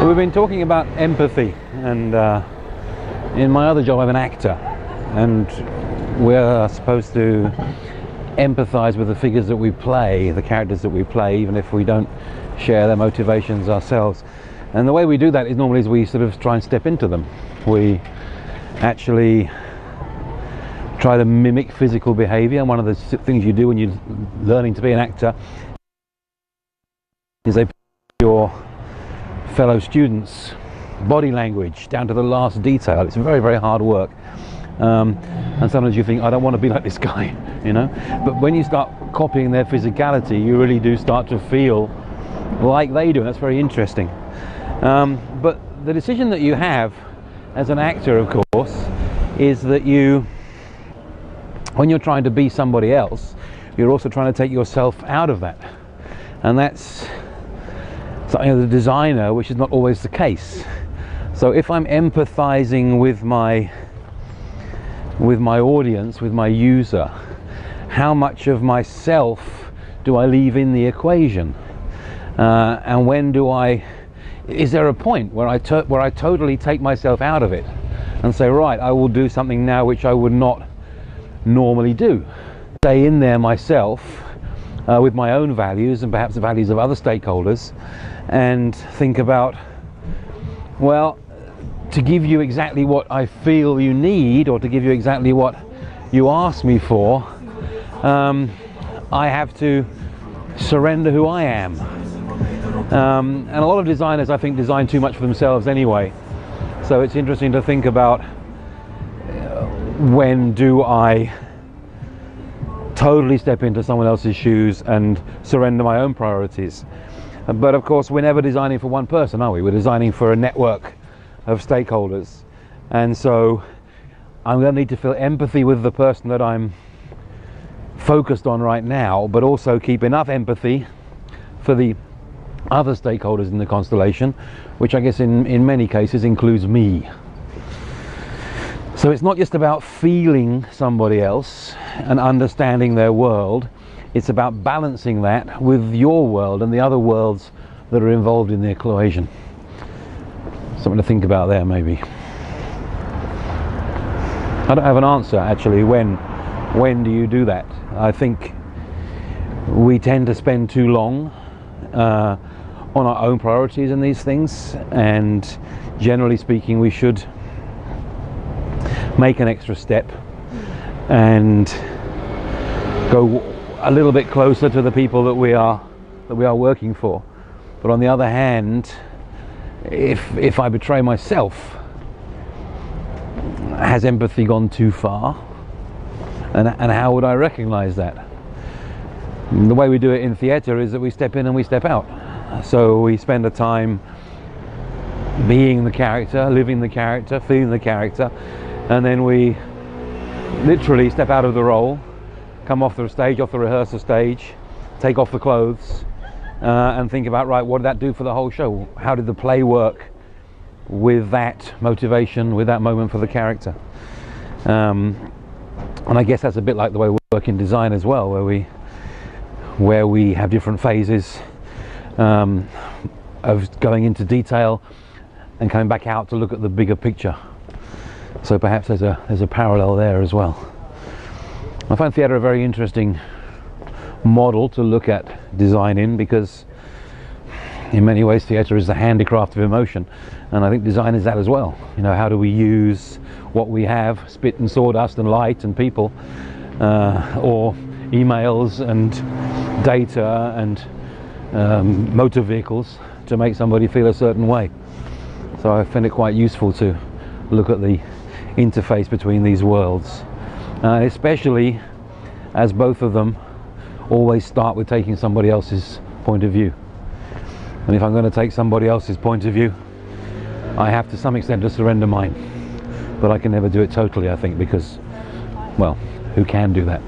We've been talking about empathy, and in my other job I'm an actor, and we're supposed to empathize with the figures that we play, the characters that we play, even if we don't share their motivations ourselves. And the way we do that is normally we sort of try and step into them. We actually try to mimic physical behavior, and one of the things you do when you're learning to be an actor is they put your fellow students' body language down to the last detail. It's very, very hard work, and sometimes you think, I don't want to be like this guy, you know. But when you start copying their physicality, you really do start to feel like they do, and that's very interesting. But the decision that you have as an actor, of course, is that you, when you're trying to be somebody else, you're also trying to take yourself out of that, and that's something as a designer which is not always the case. So if I'm empathizing with my audience, with my user, how much of myself do I leave in the equation, and when do I, is there a point where I totally take myself out of it and say, right, I will do something now which I would not normally do, stay in there myself with my own values and perhaps the values of other stakeholders, and think about, well, to give you exactly what I feel you need, or to give you exactly what you ask me for, I have to surrender who I am. And a lot of designers, I think, design too much for themselves anyway. So it's interesting to think about, when do I totally step into someone else's shoes and surrender my own priorities? But of course, we're never designing for one person, are we? We're designing for a network of stakeholders. And so I'm going to need to feel empathy with the person that I'm focused on right now, but also keep enough empathy for the other stakeholders in the constellation, which I guess in many cases includes me. So it's not just about feeling somebody else and understanding their world, it's about balancing that with your world and the other worlds that are involved in the equation. Something to think about there, maybe. I don't have an answer actually. When do you do that? I think we tend to spend too long on our own priorities in these things, and generally speaking we should make an extra step and go a little bit closer to the people that we are working for. But on the other hand, if I betray myself, has empathy gone too far? And how would I recognize that? The way we do it in theatre is that we step in and we step out. So we spend the time being the character, living the character, feeling the character, and then we literally step out of the role, come off the stage, off the rehearsal stage, take off the clothes, and think about, right, what did that do for the whole show? How did the play work with that motivation, with that moment for the character? And I guess that's a bit like the way we work in design as well, where we have different phases of going into detail and coming back out to look at the bigger picture. So perhaps there's a parallel there as well. I find theatre a very interesting model to look at design in, because in many ways theatre is the handicraft of emotion, and I think design is that as well. You know, how do we use what we have, spit and sawdust and light and people, or emails and data and motor vehicles, to make somebody feel a certain way. So I find it quite useful to look at the interface between these worlds, especially as both of them always start with taking somebody else's point of view. And if I'm going to take somebody else's point of view, I have to some extent to surrender mine. But I can never do it totally, I think, because, well, who can do that?